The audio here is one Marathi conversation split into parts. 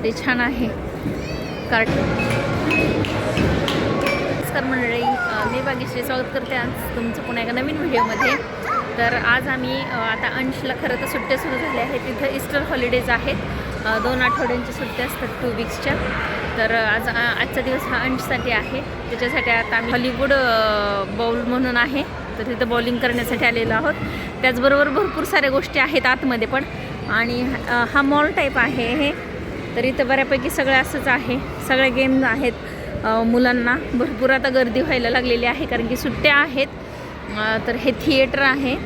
मुलांसाठी छान आहे नमस्कार मंडळी, मी भाग्यश्री स्वागत करते आज तुमचं पुन्हा एका नवीन व्हिडिओमध्ये. तर आज आम्ही आता अंशला खरं तर सुट्ट्या सुरू झाल्या आहेत. तिथं ईस्टर हॉलिडेज आहेत, 2 आठवड्यांच्या सुट्ट्या असतात 2 वीक्सच्या. तर आजचा दिवस हा अंशसाठी आहे. त्याच्यासाठी आता आम्ही हॉलिवूड बाउल म्हणून आहे, तर तिथं बॉलिंग करण्यासाठी आलेलो आहोत. त्याचबरोबर भरपूर साऱ्या गोष्टी आहेत आतमध्ये पण, आणि हा मॉल टाईप आहे हे. तर इथं बऱ्यापैकी सगळं असंच आहे, सगळे गेम आहेत. मुलांना भरपूर आता गर्दी व्हायला लागलेली आहे कारण की सुट्ट्या आहेत. तर हे थिएटर आहे.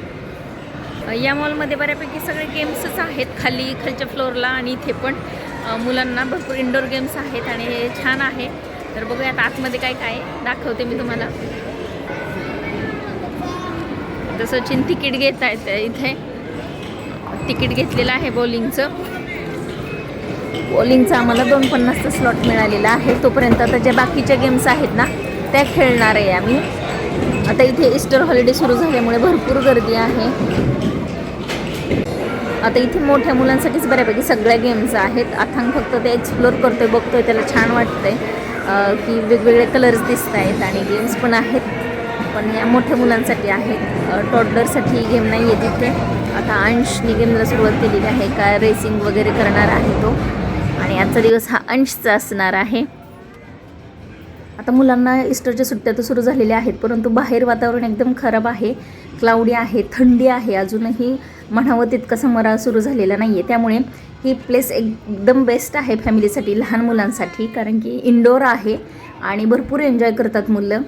या मॉलमध्ये बऱ्यापैकी सगळे गेम्सच आहेत, खालच्या फ्लोअरला आणि इथे पण मुलांना भरपूर इंडोर गेम्स आहेत आणि हे छान आहे. तर बघूया आता आतमध्ये काय काय दाखवते मी तुम्हाला. जसं सचिन तिकीट घेत आहेत, इथे तिकीट घेतलेलं आहे बॉलिंगचं आम्हाला 2.50चा स्लॉट मिळालेला आहे. तोपर्यंत आता ज्या बाकीच्या गेम्स आहेत ना त्या खेळणार आहे आम्ही. आता इथे ईस्टर हॉलिडे सुरू झाल्यामुळे भरपूर गर्दी आहे. आता इथे मोठ्या मुलांसाठीच बऱ्यापैकी सगळ्या गेम्स आहेत. अथांग फक्त ते एक्सप्लोर करतोय, बघतोय, त्याला छान वाटतंय की वेगवेगळे कलर्स दिसत आहेत आणि गेम्स पण आहेत. पण या मोठ्या मुलांसाठी आहेत, टॉडलरसाठी गेम नाही आहे तिथे. आता अंशनी गेमला सुरुवात केलेली आहे, का रेसिंग वगैरे करणार आहे तो. आणि आजचा दिवस हा अंशचा असणार आहे. आता मुलांना ईस्टरच्या सुट्ट्या तर सुरू झालेल्या आहेत, परंतु बाहेर वातावरण एकदम खराब आहे, क्लाउडी आहे, थंडी आहे. अजूनही म्हणावं तितका समर सुरू झालेला नाही आहे. त्यामुळे ही प्लेस एकदम बेस्ट आहे फॅमिलीसाठी, लहान मुलांसाठी, कारण की इंडोर आहे आणि भरपूर एन्जॉय करतात मुलं.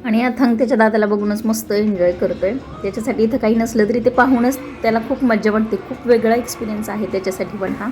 आणि अथांग त्याच्या दादाला बघूनच मस्त एन्जॉय करतोय. त्याच्यासाठी इथं काही नसलं तरी ते पाहूनच त्याला खूप मजा वाटते. खूप वेगळा एक्सपिरियन्स आहे त्याच्यासाठी पण हा.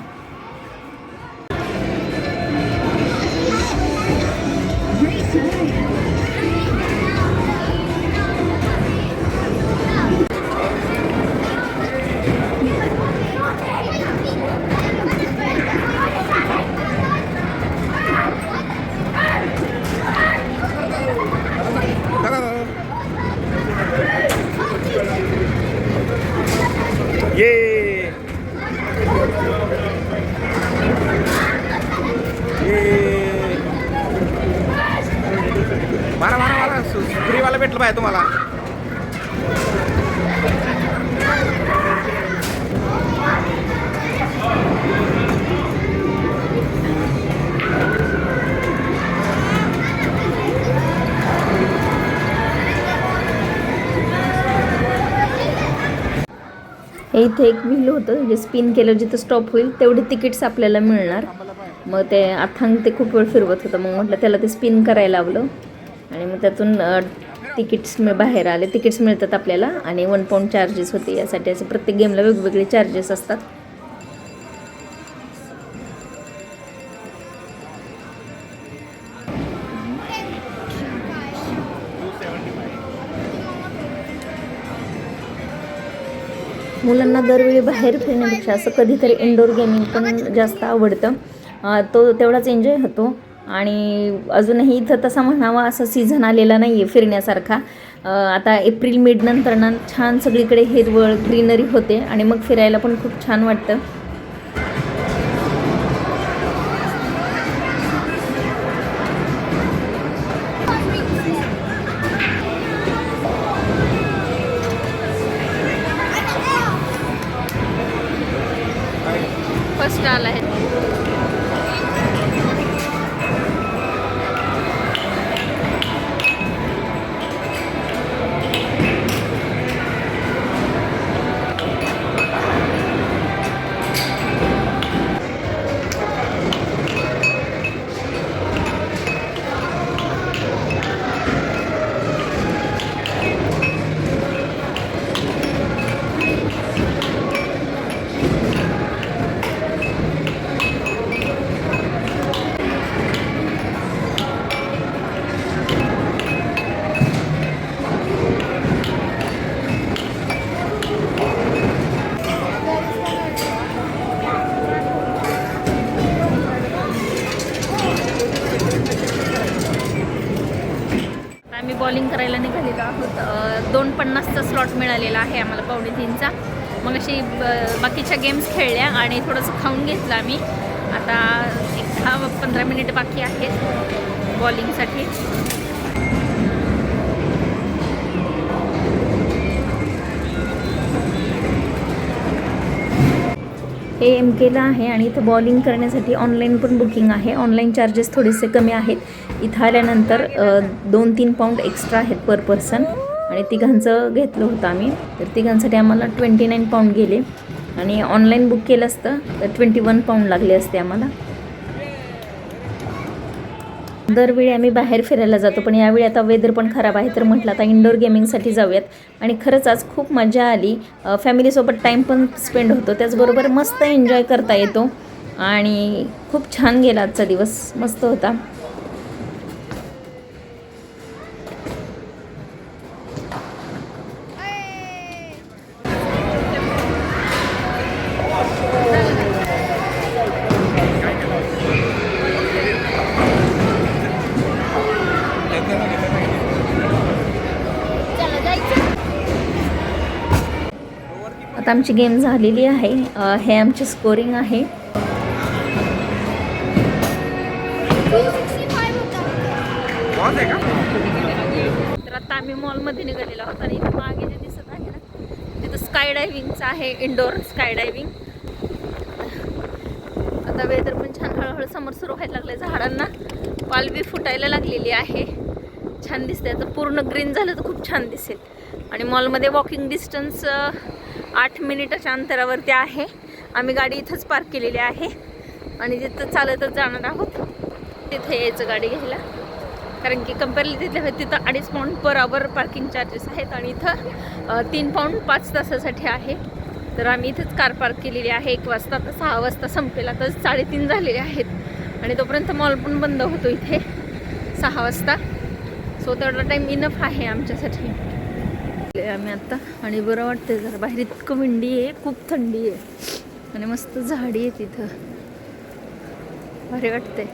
मारा फ्रीवाला भेटलं पाहिजे तुम्हाला. इथे एक व्हील होतं, जे स्पिन केलं जिथं स्टॉप होईल तेवढे तिकीट्स आपल्याला मिळणार. मग ते अथांग ते खूप वेळ फिरवत होतं, मग म्हटलं त्याला ते स्पिन करायला लावलं आणि मग त्यातून तिकीट्स बाहेर आले. तिकीट्स मिळतात आपल्याला आणि 1 पाऊंड चार्जेस होते. यासाठी असे प्रत्येक गेमला वेगवेगळे चार्जेस असतात. मुलांना दरवेळी बाहेर फिरण्यापेक्षा असं कधीतरी इंडोर गेमिंग पण जास्त आवडतं. तो तेवढाच एन्जॉय होतो. आणि अजूनही इथं तसा म्हणावा असा सीझन आलेला नाही आहे फिरण्यासारखा. आता एप्रिल मिड नंतर ना छान सगळीकडे हिरवळ ग्रीनरी होते आणि मग फिरायला पण खूप छान वाटतं. फर्स्ट आला आहे. बॉलिंग करायला निघालेलो आहोत. 2:50चा स्लॉट मिळालेला आहे आम्हाला, 2:45चा. मग अशी बाकीच्या गेम्स खेळल्या आणि थोडंसं खाऊन घेतलं आम्ही आता एक 10-15 मिनिट बाकी आहेत बॉलिंगसाठी. हे MKला आहे आणि इथं बॉलिंग करण्यासाठी ऑनलाईन पण बुकिंग आहे. ऑनलाईन चार्जेस थोडेसे कमी आहेत. इथं आल्यानंतर 2-3 पाऊंड एक्स्ट्रा आहेत पर पर्सन आणि तिघांचं घेतलं होतं आम्ही. तर तिघांसाठी आम्हाला 29 पाऊंड गेले आणि ऑनलाईन बुक केलं असतं तर 21 पाऊंड लागले असते आम्हाला. दरवेळी आम्ही बाहेर फिरायला जातो, पण यावेळी आता वेदर पण खराब आहे तर म्हटलं आता इंडोर गेमिंगसाठी जाऊयात. आणि खरंच आज खूप मजा आली. फॅमिलीसोबत टाईम पण स्पेंड होतो, त्याचबरोबर मस्त एन्जॉय करता येतो आणि खूप छान गेला आजचा दिवस, मस्त होता. आता आमची गेम झालेली आहे. हे आमचे स्कोरिंग आहे. तर आता आम्ही मॉलमध्ये निघालेलो आहोत आणि इथे मागे जे दिसत आहे ना तिथं स्काय डायव्हिंगचं आहे, इंडोर स्काय डायव्हिंग. आता वेदर पण छान हळूहळू समोर सुरू व्हायला लागलं. झाडांना पालवी फुटायला लागलेली आहे, छान दिसते. आता पूर्ण ग्रीन झालं तर खूप छान दिसेल. आणि मॉलमध्ये वॉकिंग डिस्टन्स 8 मिनिटाच्या अंतरावरती आहे. आम्ही गाडी इथंच पार्क केलेली आहे आणि तिथं चालतच जाणार आहोत. तिथे यायचं गाडी घ्यायला, कारण की कंपेअरली तिथं 2.5 pound per hour parking charges आहेत आणि इथं 3 पाऊंड 5 तासासाठी आहे. तर आम्ही इथंच कार पार्क केलेली आहे. 1 वाजता तर 6 वाजता संपेल. आता 3:30 झालेले आहेत आणि तोपर्यंत मॉल पण बंद होतो इथे 6 वाजता. सो तेवढा टाईम इनफ आहे आमच्यासाठी. आम्ही आत्ता आणि बरं वाटतं जरा. बाहेर इतकं विंडी आहे, खूप थंडी आहे आणि मस्त झाडी आहे तिथं, भारी वाटते.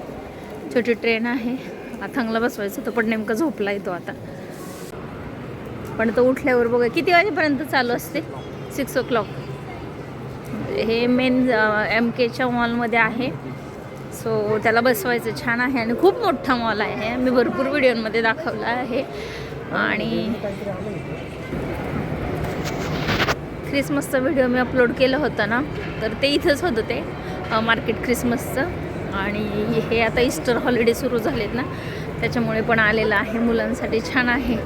छोटी ट्रेन आहे. अथांगला बसवायचं तर पण नेमका झोपला येतो आता. पण तो उठल्यावर बघा किती वाजेपर्यंत चालू असते. 6 o'clock. हे मेन MKच्या मॉलमध्ये आहे. सो त्याला बसवायचं छान आहे आणि खूप मोठा मॉल आहे. मी भरपूर व्हिडिओमध्ये दाखवला आहे. आणि ख्रिसमसचा व्हिडिओ मी अपलोड केलं होतं ना, तर ते इथंच होतं ते मार्केट ख्रिसमसचं. आणि हे आता ईस्टर हॉलिडे सुरू झालेत ना, त्याच्यामुळे पण आलेलं आहे मुलांसाठी. छान आहे.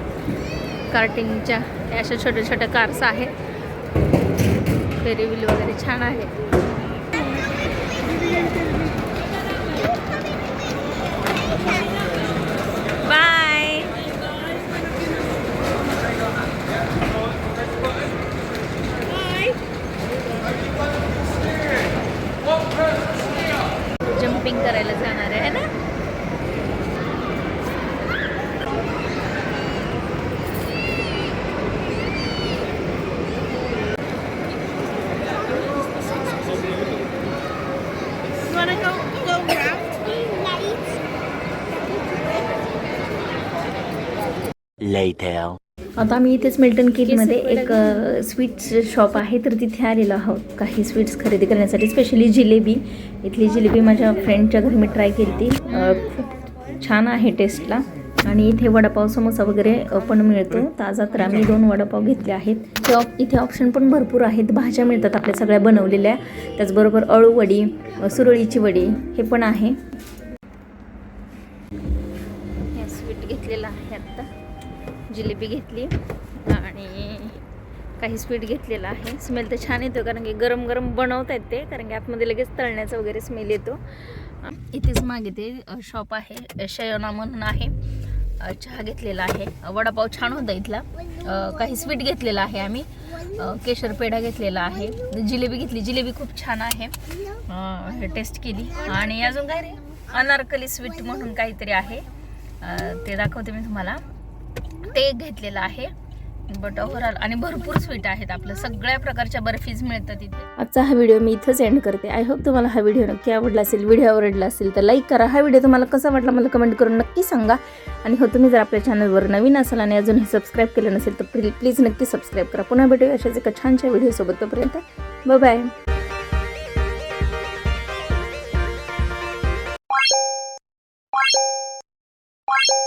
कार्टिंगच्या अशा छोट्या छोट्या कार्स आहेत, फेरी व्हील वगैरे छान आहे. बाय. जंपिंग करायला जाणार आहे ना. आता आम्ही इथेच मिल्टन कीजमध्ये एक स्वीट्स शॉप आहे, तर तिथे आलेलो आहोत काही स्वीट्स खरेदी करण्यासाठी. स्पेशली जिलेबी. इथली जिलेबी माझ्या फ्रेंडच्या घरी मी ट्राय केली ती, खूप छान आहे टेस्टला. आणि इथे वडापाव समोसा वगैरे पण मिळतो ताजा. तर आम्ही 2 वडापाव घेतले आहेत. इथे ऑप्शन पण भरपूर आहेत. भाज्या मिळतात आपल्या सगळ्या बनवलेल्या. त्याचबरोबर अळूवडी, सुरळीची वडी हे पण आहे. हे स्वीट घेतलेलं आहे आत्ता. जिलेबी घेतली आणि काही स्वीट घेतलेलं आहे. स्मेल तर छान येतो, कारण की गरम गरम बनवता येते, कारण की आतमध्ये लगेच तळण्याचा वगैरे स्मेल येतो. इथेच मागे ते शॉप आहे, शयोना म्हणून आहे. चहा घेतलेला आहे. वडापाव छान होता इथला. काही स्वीट घेतलेला आहे आम्ही. केशर पेढा घेतलेला आहे. जिलेबी घेतली. जिलेबी खूप छान आहे, टेस्ट केली. आणि अजून काय रे, अनारकली स्वीट म्हणून काहीतरी आहे, ते दाखवते मी तुम्हाला. ते घेतलेलं आहे. बट ओव्हरऑल आणि भरपूर स्वीट आहेत. आपल्या सगळ्या प्रकारच्या बर्फीज मिळतात इथे. आजचा हा व्हिडिओ मी इथंच एंड करते. आय होप तुम्हाला हा व्हिडिओ नक्की आवडला असेल. व्हिडिओ आवडला असेल तर लाईक करा. हा व्हिडिओ तुम्हाला कसा वाटला मला कमेंट करून नक्की सांगा. आणि हो, तुम्ही जर आपल्या चॅनलवर नवीन असाल आणि अजूनही सबस्क्राईब केलं नसेल तर प्लीज नक्की सबस्क्राईब करा. पुन्हा भेटूया अशाच एका छानशा व्हिडिओसोबत. तोपर्यंत बाय बाय. आहे.